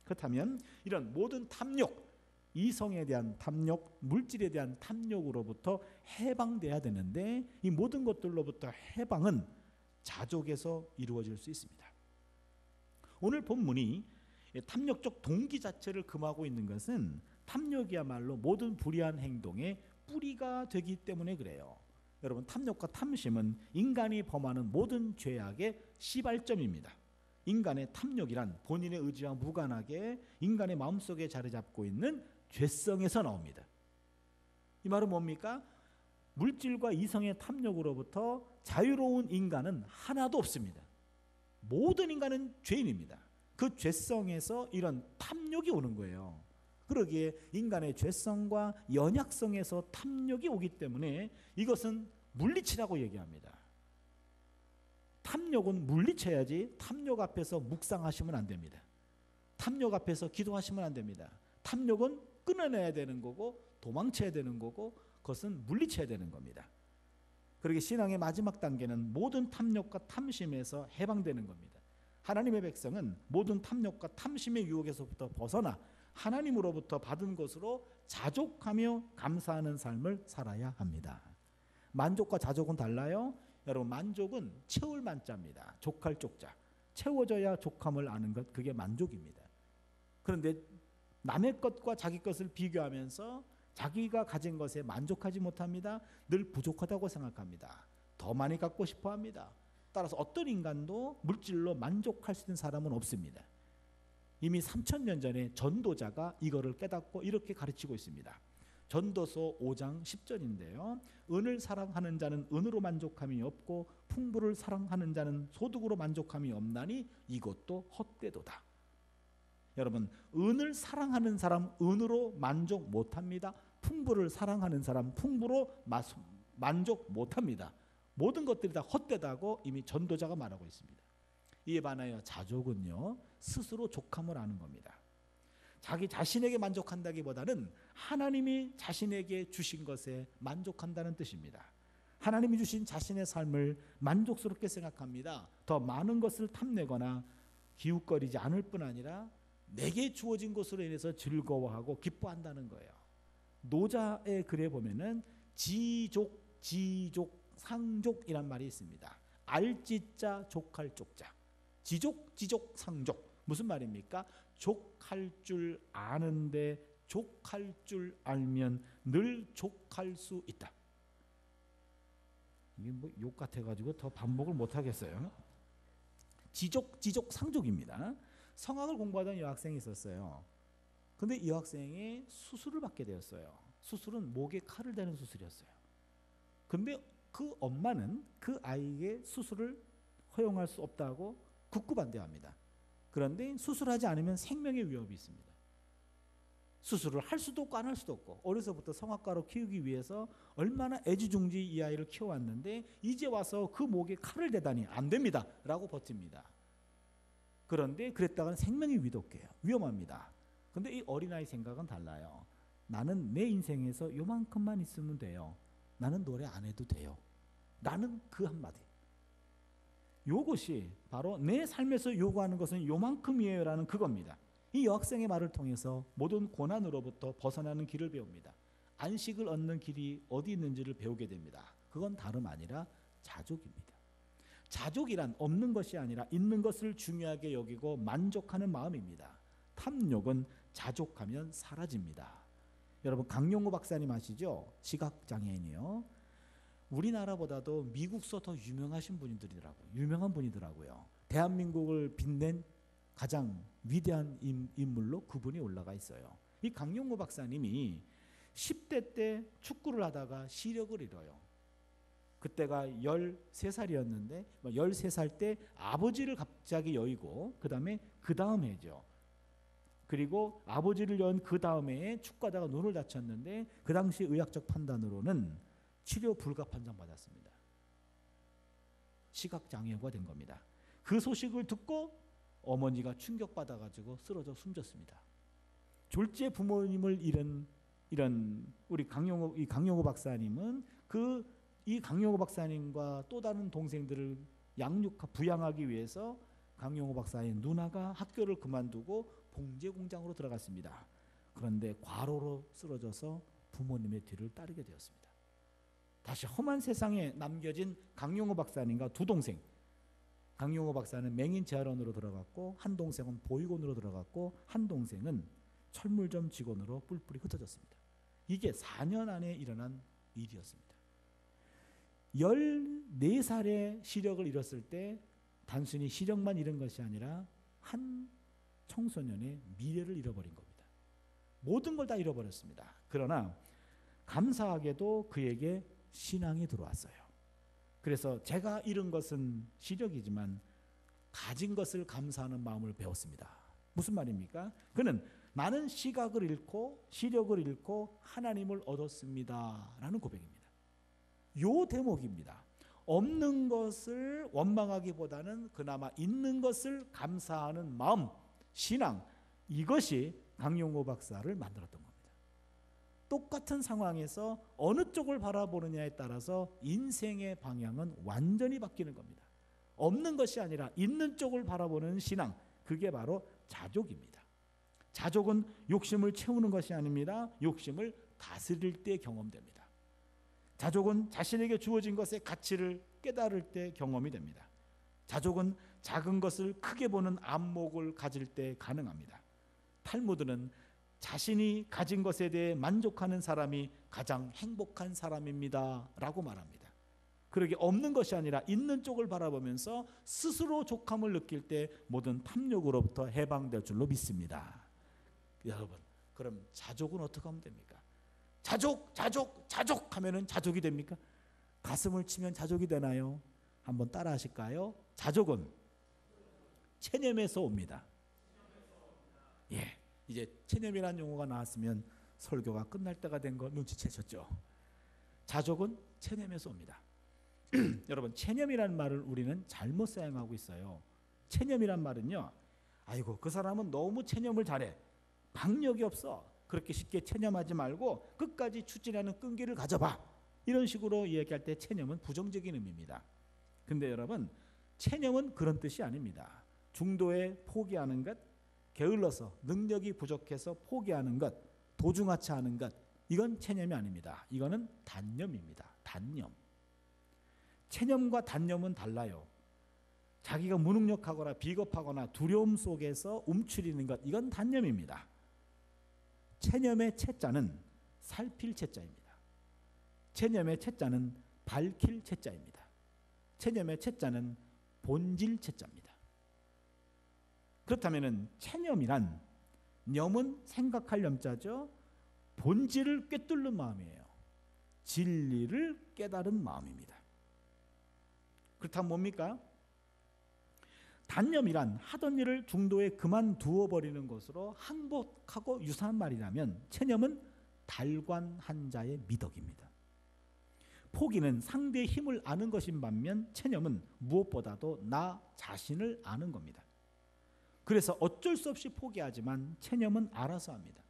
그렇다면 이런 모든 탐욕, 이성에 대한 탐욕, 물질에 대한 탐욕으로부터 해방돼야 되는데, 이 모든 것들로부터 해방은 자족에서 이루어질 수 있습니다. 오늘 본문이 탐욕적 동기 자체를 금하고 있는 것은 탐욕이야말로 모든 불의한 행동의 뿌리가 되기 때문에 그래요. 여러분, 탐욕과 탐심은 인간이 범하는 모든 죄악의 시발점입니다. 인간의 탐욕이란 본인의 의지와 무관하게 인간의 마음속에 자리 잡고 있는 죄성에서 나옵니다. 이 말은 뭡니까? 물질과 이성의 탐욕으로부터 자유로운 인간은 하나도 없습니다. 모든 인간은 죄인입니다. 그 죄성에서 이런 탐욕이 오는 거예요. 그러기에 인간의 죄성과 연약성에서 탐욕이 오기 때문에 이것은 물리치라고 얘기합니다. 탐욕은 물리쳐야지 탐욕 앞에서 묵상하시면 안 됩니다. 탐욕 앞에서 기도하시면 안 됩니다. 탐욕은 끊어내야 되는 거고 도망쳐야 되는 거고 그것은 물리쳐야 되는 겁니다. 그러기 신앙의 마지막 단계는 모든 탐욕과 탐심에서 해방되는 겁니다. 하나님의 백성은 모든 탐욕과 탐심의 유혹에서부터 벗어나 하나님으로부터 받은 것으로 자족하며 감사하는 삶을 살아야 합니다. 만족과 자족은 달라요. 여러분, 만족은 채울 만자입니다. 족할 족자. 채워져야 족함을 아는 것, 그게 만족입니다. 그런데 남의 것과 자기 것을 비교하면서 자기가 가진 것에 만족하지 못합니다. 늘 부족하다고 생각합니다. 더 많이 갖고 싶어 합니다. 따라서 어떤 인간도 물질로 만족할 수 있는 사람은 없습니다. 이미 3000년 전에 전도자가 이거를 깨닫고 이렇게 가르치고 있습니다. 전도서 5장 10절인데요. 은을 사랑하는 자는 은으로 만족함이 없고 풍부를 사랑하는 자는 소득으로 만족함이 없나니 이것도 헛되도다. 여러분, 은을 사랑하는 사람 은으로 만족 못합니다. 풍부를 사랑하는 사람 풍부로 만족 못합니다. 모든 것들이 다 헛되다고 이미 전도자가 말하고 있습니다. 이에 반하여 자족은요, 스스로 족함을 아는 겁니다. 자기 자신에게 만족한다기보다는 하나님이 자신에게 주신 것에 만족한다는 뜻입니다. 하나님이 주신 자신의 삶을 만족스럽게 생각합니다. 더 많은 것을 탐내거나 기웃거리지 않을 뿐 아니라 내게 주어진 것으로 인해서 즐거워하고 기뻐한다는 거예요. 노자의 글에 보면은 지족, 지족, 상족이란 말이 있습니다. 알지자, 족할 쪽자. 지족, 지족, 상족. 무슨 말입니까? 족할 줄 아는데 족할 줄 알면 늘 족할 수 있다. 이게 뭐 욕 같아가지고 더 반복을 못 하겠어요. 지족, 지족, 상족입니다. 성악을 공부하던 여학생이 있었어요. 근데 이 여학생이 수술을 받게 되었어요. 수술은 목에 칼을 대는 수술이었어요. 근데 그 엄마는 그 아이에게 수술을 허용할 수 없다고 극구 반대합니다. 그런데 수술하지 않으면 생명의 위협이 있습니다. 수술을 할 수도 없고 안 할 수도 없고, 어려서부터 성악가로 키우기 위해서 얼마나 애지중지 이 아이를 키워왔는데 이제 와서 그 목에 칼을 대다니 안 됩니다 라고 버팁니다. 그런데 그랬다가는 생명이 위험합니다. 근데 이 어린아이 생각은 달라요. 나는 내 인생에서 요만큼만 있으면 돼요. 나는 노래 안 해도 돼요. 나는 그 한마디. 요것이 바로 내 삶에서 요구하는 것은 요만큼이에요 라는 그겁니다. 이 여학생의 말을 통해서 모든 고난으로부터 벗어나는 길을 배웁니다. 안식을 얻는 길이 어디 있는지를 배우게 됩니다. 그건 다름 아니라 자족입니다. 자족이란 없는 것이 아니라 있는 것을 중요하게 여기고 만족하는 마음입니다. 탐욕은 자족하면 사라집니다. 여러분, 강용호 박사님 아시죠? 시각장애인이요. 우리나라보다도 미국서 더 유명한 분이더라고요. 대한민국을 빛낸 가장 위대한 인물로 그분이 올라가 있어요. 이 강용호 박사님이 10대 때 축구를 하다가 시력을 잃어요. 그때가 13살이었는데 13살 때 아버지를 갑자기 여의고 그 다음 해죠. 그리고 아버지를 연 그 다음 해에 축구하다가 눈을 다쳤는데 그 당시 의학적 판단으로는 치료 불가 판정받았습니다. 시각장애가 된 겁니다. 그 소식을 듣고 어머니가 충격받아가지고 쓰러져 숨졌습니다. 졸지에 부모님을 잃은 이런 우리 강용호 박사님은 이 강용호 박사님과 또 다른 동생들을 부양하기 위해서 강용호 박사의 누나가 학교를 그만두고 봉제 공장으로 들어갔습니다. 그런데 과로로 쓰러져서 부모님의 뒤를 따르게 되었습니다. 다시 험한 세상에 남겨진 강용호 박사님과 두 동생, 강용호 박사는 맹인 재활원으로 들어갔고 한 동생은 보육원으로 들어갔고 한 동생은 철물점 직원으로 뿔뿔이 흩어졌습니다. 이게 4년 안에 일어난 일이었습니다. 14살에 시력을 잃었을 때 단순히 시력만 잃은 것이 아니라 한 청소년의 미래를 잃어버린 겁니다. 모든 걸 다 잃어버렸습니다. 그러나 감사하게도 그에게 신앙이 들어왔어요. 그래서 제가 잃은 것은 시력이지만 가진 것을 감사하는 마음을 배웠습니다. 무슨 말입니까? 그는 나는 시각을 잃고 시력을 잃고 하나님을 얻었습니다 라는 고백입니다. 요 대목입니다. 없는 것을 원망하기보다는 그나마 있는 것을 감사하는 마음, 신앙, 이것이 강용호 박사를 만들었던 겁니다. 똑같은 상황에서 어느 쪽을 바라보느냐에 따라서 인생의 방향은 완전히 바뀌는 겁니다. 없는 것이 아니라 있는 쪽을 바라보는 신앙, 그게 바로 자족입니다. 자족은 욕심을 채우는 것이 아닙니다. 욕심을 다스릴 때 경험됩니다. 자족은 자신에게 주어진 것의 가치를 깨달을 때 경험이 됩니다. 자족은 작은 것을 크게 보는 안목을 가질 때 가능합니다. 탈무드는 자신이 가진 것에 대해 만족하는 사람이 가장 행복한 사람입니다 라고 말합니다. 그러게 없는 것이 아니라 있는 쪽을 바라보면서 스스로 족함을 느낄 때 모든 탐욕으로부터 해방될 줄로 믿습니다. 여러분, 그럼 자족은 어떻게 하면 됩니까? 자족 하면은 자족이 됩니까? 가슴을 치면 자족이 되나요? 한번 따라 하실까요? 자족은 체념에서 옵니다. 예, 이제 체념이라는 용어가 나왔으면 설교가 끝날 때가 된 거 눈치채셨죠? 자족은 체념에서 옵니다. 여러분, 체념이라는 말을 우리는 잘못 사용하고 있어요. 체념이란 말은요, 아이고 그 사람은 너무 체념을 잘해, 박력이 없어, 그렇게 쉽게 체념하지 말고 끝까지 추진하는 끈기를 가져봐, 이런 식으로 얘기할 때 체념은 부정적인 의미입니다. 근데 여러분, 체념은 그런 뜻이 아닙니다. 중도에 포기하는 것, 게을러서 능력이 부족해서 포기하는 것, 도중하차하는 것, 이건 체념이 아닙니다. 이거는 단념입니다. 단념. 체념과 단념은 달라요. 자기가 무능력하거나 비겁하거나 두려움 속에서 움츠리는 것, 이건 단념입니다. 체념의 채자는 살필 채자입니다. 체념의 채자는 밝힐 채자입니다. 체념의 채자는 본질 채자입니다. 그렇다면 체념이란, 염은 생각할 염자죠, 본질을 꿰뚫는 마음이에요. 진리를 깨달은 마음입니다. 그렇다면 뭡니까? 단념이란 하던 일을 중도에 그만두어 버리는 것으로 항복하고 유사한 말이라면, 체념은 달관한 자의 미덕입니다. 포기는 상대의 힘을 아는 것인 반면, 체념은 무엇보다도 나 자신을 아는 겁니다. 그래서 어쩔 수 없이 포기하지만 체념은 알아서 합니다.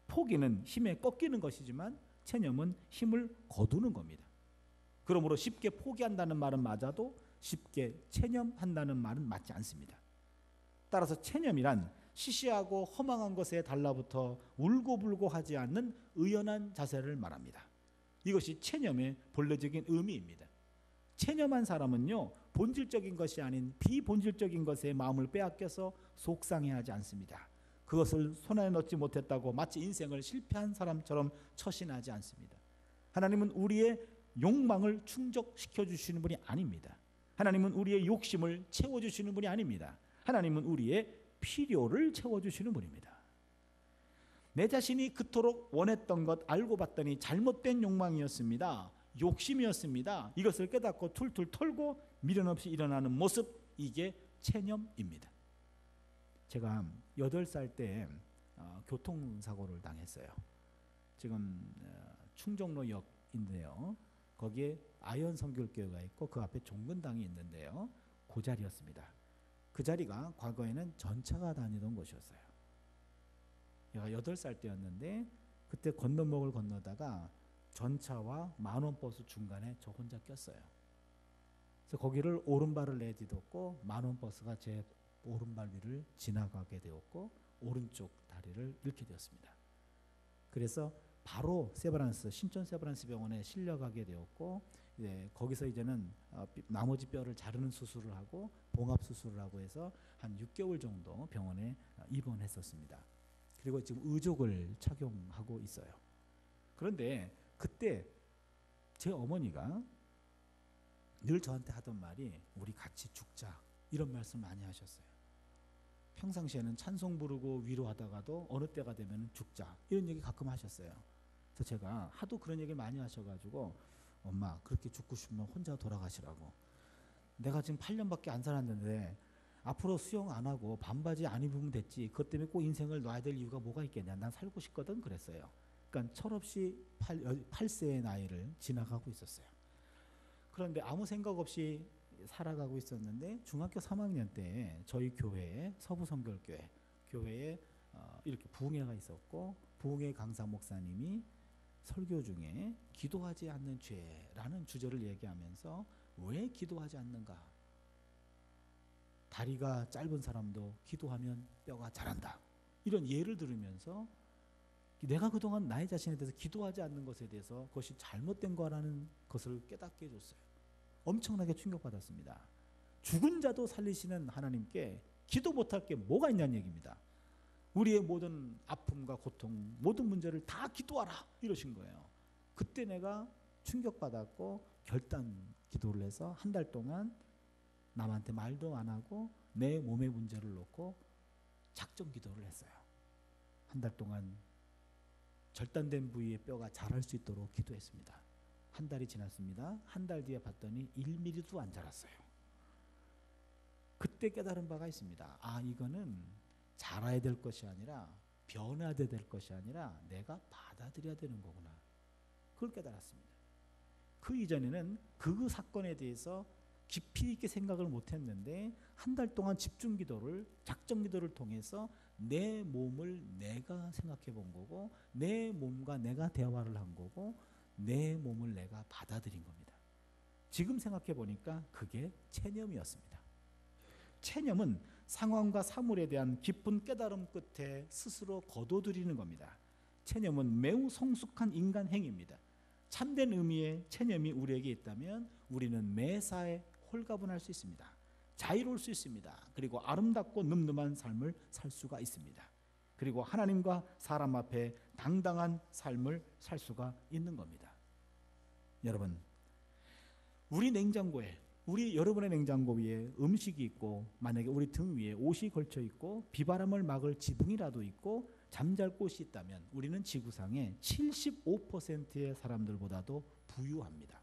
포기는 힘에 꺾이는 것이지만 체념은 힘을 거두는 겁니다. 그러므로 쉽게 포기한다는 말은 맞아도 쉽게 체념한다는 말은 맞지 않습니다. 따라서 체념이란 시시하고 허망한 것에 달라붙어 울고불고 하지 않는 의연한 자세를 말합니다. 이것이 체념의 본래적인 의미입니다. 체념한 사람은요, 본질적인 것이 아닌 비본질적인 것에 마음을 빼앗겨서 속상해하지 않습니다. 그것을 손안에 넣지 못했다고 마치 인생을 실패한 사람처럼 처신하지 않습니다. 하나님은 우리의 욕망을 충족시켜 주시는 분이 아닙니다. 하나님은 우리의 욕심을 채워주시는 분이 아닙니다. 하나님은 우리의 필요를 채워주시는 분입니다. 내 자신이 그토록 원했던 것 알고 봤더니 잘못된 욕망이었습니다. 욕심이었습니다. 이것을 깨닫고 툴툴 털고 미련 없이 일어나는 모습, 이게 체념입니다. 제가 8살 때 교통사고를 당했어요. 지금 충정로역인데요, 거기에 아현 성결교회가 있고 그 앞에 종근당이 있는데요, 그 자리였습니다. 그 자리가 과거에는 전차가 다니던 곳이었어요. 제가 8살 때였는데 그때 건너목을 건너다가 전차와 만원버스 중간에 저 혼자 꼈어요. 그래서 거기를 오른발을 내딛었고 만원버스가 제 오른발 위를 지나가게 되었고 오른쪽 다리를 잃게 되었습니다. 그래서 바로 세브란스, 신촌 세브란스 병원에 실려가게 되었고, 거기서 이제는 나머지 뼈를 자르는 수술을 하고 봉합 수술을 하고 해서 한 6개월 정도 병원에 입원했었습니다. 그리고 지금 의족을 착용하고 있어요. 그런데 그때 제 어머니가 늘 저한테 하던 말이 우리 같이 죽자, 이런 말씀 많이 하셨어요. 평상시에는 찬송 부르고 위로하다가도 어느 때가 되면 죽자, 이런 얘기 가끔 하셨어요. 그래서 제가 하도 그런 얘기 많이 하셔가지고 엄마 그렇게 죽고 싶으면 혼자 돌아가시라고. 내가 지금 8년밖에 안 살았는데 앞으로 수영 안 하고 반바지 안 입으면 됐지, 그것 때문에 꼭 인생을 놔야 될 이유가 뭐가 있겠냐, 난 살고 싶거든, 그랬어요. 그러니까 철없이 8세의 나이를 지나가고 있었어요. 그런데 아무 생각 없이 살아가고 있었는데 중학교 3학년 때 저희 교회에, 서부성결교회 교회에 이렇게 부흥회가 있었고, 부흥회 강사 목사님이 설교 중에 기도하지 않는 죄라는 주제를 얘기하면서 왜 기도하지 않는가, 다리가 짧은 사람도 기도하면 뼈가 자란다, 이런 예를 들으면서 내가 그동안 나의 자신에 대해서 기도하지 않는 것에 대해서 그것이 잘못된 거라는 것을 깨닫게 해줬어요. 엄청나게 충격받았습니다. 죽은 자도 살리시는 하나님께 기도 못할 게 뭐가 있냐는 얘기입니다. 우리의 모든 아픔과 고통, 모든 문제를 다 기도하라, 이러신 거예요. 그때 내가 충격받았고 결단 기도를 해서 한 달 동안 남한테 말도 안 하고 내 몸의 문제를 놓고 작정 기도를 했어요. 한 달 동안 절단된 부위의 뼈가 자랄 수 있도록 기도했습니다. 한 달이 지났습니다. 한 달 뒤에 봤더니 1mm도 안 자랐어요. 그때 깨달은 바가 있습니다. 아, 이거는 자라야 될 것이 아니라 변화돼야 될 것이 아니라 내가 받아들여야 되는 거구나. 그걸 깨달았습니다. 그 이전에는 그 사건에 대해서 깊이 있게 생각을 못했는데 한 달 동안 집중 기도를, 작정 기도를 통해서 내 몸을 내가 생각해 본 거고, 내 몸과 내가 대화를 한 거고, 내 몸을 내가 받아들인 겁니다. 지금 생각해 보니까 그게 체념이었습니다. 체념은 상황과 사물에 대한 깊은 깨달음 끝에 스스로 거둬들이는 겁니다. 체념은 매우 성숙한 인간 행위입니다. 참된 의미의 체념이 우리에게 있다면 우리는 매사에 홀가분할 수 있습니다. 자유로울 수 있습니다. 그리고 아름답고 늠름한 삶을 살 수가 있습니다. 그리고 하나님과 사람 앞에 당당한 삶을 살 수가 있는 겁니다. 여러분, 여러분의 냉장고 위에 음식이 있고, 만약에 우리 등 위에 옷이 걸쳐 있고, 비바람을 막을 지붕이라도 있고, 잠잘 곳이 있다면 우리는 지구상의 75%의 사람들보다도 부유합니다.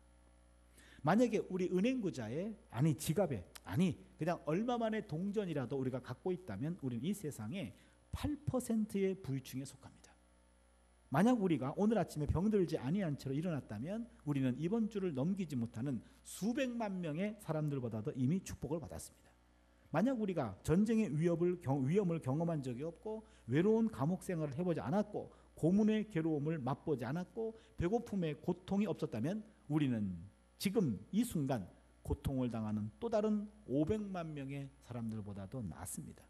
만약에 우리 은행구자에, 지갑에, 그냥 얼마만의 동전이라도 우리가 갖고 있다면 우리는 이 세상의 8%의 부유층에 속합니다. 만약 우리가 오늘 아침에 병들지 아니한 채로 일어났다면 우리는 이번 주를 넘기지 못하는 수백만 명의 사람들보다도 이미 축복을 받았습니다. 만약 우리가 전쟁의 위험을 경험한 적이 없고, 외로운 감옥 생활을 해보지 않았고, 고문의 괴로움을 맛보지 않았고, 배고픔의 고통이 없었다면 우리는 지금 이 순간 고통을 당하는 또 다른 500만 명의 사람들보다도 낫습니다.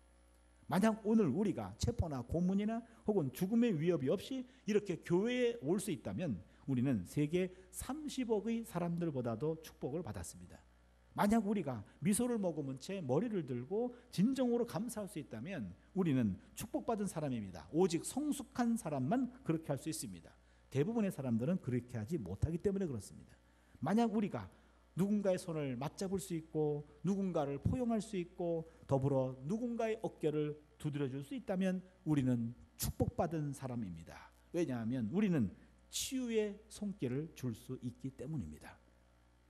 만약 오늘 우리가 체포나 고문이나 혹은 죽음의 위협이 없이 이렇게 교회에 올 수 있다면 우리는 세계 30억의 사람들보다도 축복을 받았습니다. 만약 우리가 미소를 머금은 채 머리를 들고 진정으로 감사할 수 있다면 우리는 축복받은 사람입니다. 오직 성숙한 사람만 그렇게 할 수 있습니다. 대부분의 사람들은 그렇게 하지 못하기 때문에 그렇습니다. 만약 우리가 누군가의 손을 맞잡을 수 있고, 누군가를 포용할 수 있고, 더불어 누군가의 어깨를 두드려줄 수 있다면 우리는 축복받은 사람입니다. 왜냐하면 우리는 치유의 손길을 줄 수 있기 때문입니다.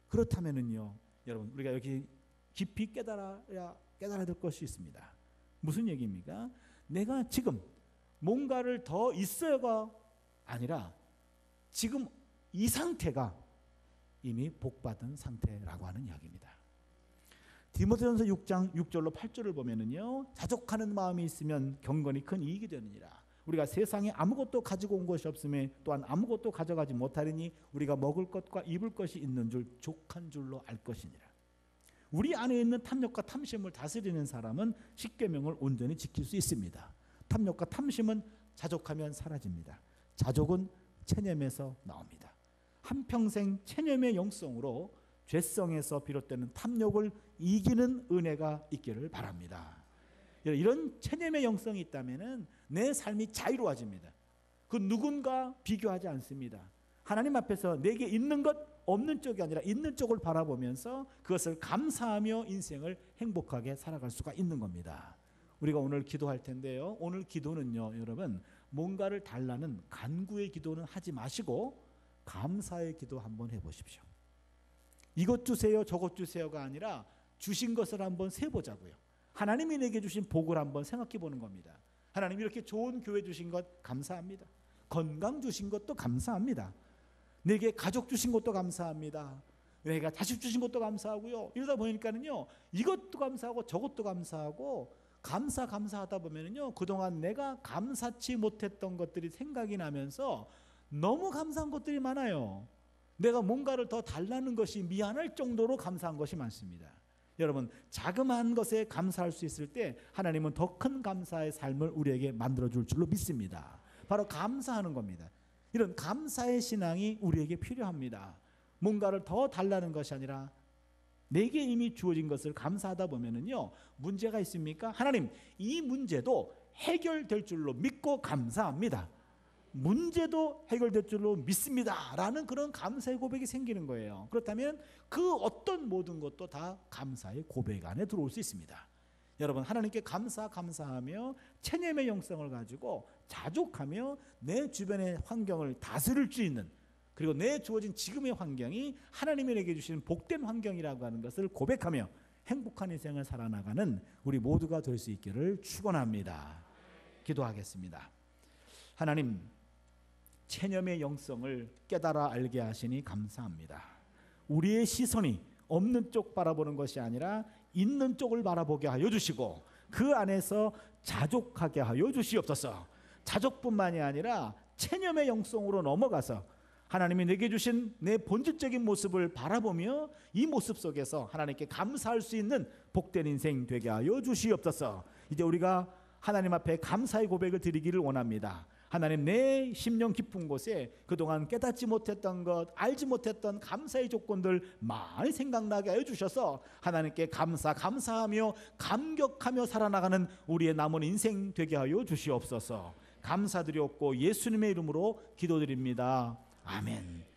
그렇다면은요, 여러분, 우리가 여기 깊이 깨달아야 될 것이 있습니다. 무슨 얘기입니까? 내가 지금 뭔가를 더 있어야가 아니라 지금 이 상태가 이미 복받은 상태라고 하는 이야기입니다. 디모데전서 6장 6절로 8절을 보면은요, 자족하는 마음이 있으면 경건이 큰 이익이 되느니라. 우리가 세상에 아무것도 가지고 온 것이 없음에 또한 아무것도 가져가지 못하리니 우리가 먹을 것과 입을 것이 있는 줄 족한 줄로 알 것이니라. 우리 안에 있는 탐욕과 탐심을 다스리는 사람은 십계명을 온전히 지킬 수 있습니다. 탐욕과 탐심은 자족하면 사라집니다. 자족은 체념에서 나옵니다. 한평생 체념의 영성으로 죄성에서 비롯되는 탐욕을 이기는 은혜가 있기를 바랍니다. 이런 체념의 영성이 있다면 내 삶이 자유로워집니다. 그 누군가 비교하지 않습니다. 하나님 앞에서 내게 있는 것 없는 쪽이 아니라 있는 쪽을 바라보면서 그것을 감사하며 인생을 행복하게 살아갈 수가 있는 겁니다. 우리가 오늘 기도할 텐데요, 오늘 기도는요, 여러분, 뭔가를 달라는 간구의 기도는 하지 마시고 감사의 기도 한번 해보십시오. 이것 주세요 저것 주세요가 아니라 주신 것을 한번 세보자고요. 하나님이 내게 주신 복을 한번 생각해 보는 겁니다. 하나님 이렇게 좋은 교회 주신 것 감사합니다. 건강 주신 것도 감사합니다. 내게 가족 주신 것도 감사합니다. 내가 자식 주신 것도 감사하고요. 이러다 보니까는요, 이것도 감사하고 저것도 감사하고 감사하다 보면은요, 그동안 내가 감사치 못했던 것들이 생각이 나면서 너무 감사한 것들이 많아요. 내가 뭔가를 더 달라는 것이 미안할 정도로 감사한 것이 많습니다. 여러분, 자그마한 것에 감사할 수 있을 때 하나님은 더 큰 감사의 삶을 우리에게 만들어줄 줄로 믿습니다. 바로 감사하는 겁니다. 이런 감사의 신앙이 우리에게 필요합니다. 뭔가를 더 달라는 것이 아니라 내게 이미 주어진 것을 감사하다 보면은요, 문제가 있습니까? 하나님, 이 문제도 해결될 줄로 믿고 감사합니다. 문제도 해결될 줄로 믿습니다 라는 그런 감사의 고백이 생기는 거예요. 그렇다면 그 어떤 모든 것도 다 감사의 고백 안에 들어올 수 있습니다. 여러분, 하나님께 감사하며 체념의 영성을 가지고 자족하며 내 주변의 환경을 다스릴 수 있는, 그리고 내 주어진 지금의 환경이 하나님이 내게 주시는 복된 환경이라고 하는 것을 고백하며 행복한 인생을 살아나가는 우리 모두가 될 수 있기를 축원합니다. 기도하겠습니다. 하나님, 체념의 영성을 깨달아 알게 하시니 감사합니다. 우리의 시선이 없는 쪽 바라보는 것이 아니라 있는 쪽을 바라보게 하여 주시고 그 안에서 자족하게 하여 주시옵소서. 자족뿐만이 아니라 체념의 영성으로 넘어가서 하나님이 내게 주신 내 본질적인 모습을 바라보며 이 모습 속에서 하나님께 감사할 수 있는 복된 인생 되게 하여 주시옵소서. 이제 우리가 하나님 앞에 감사의 고백을 드리기를 원합니다. 하나님, 내 심령 깊은 곳에 그동안 깨닫지 못했던 것, 알지 못했던 감사의 조건들 많이 생각나게 하여 주셔서 하나님께 감사하며 감격하며 살아나가는 우리의 남은 인생 되게 하여 주시옵소서. 감사드리옵고 예수님의 이름으로 기도드립니다. 아멘.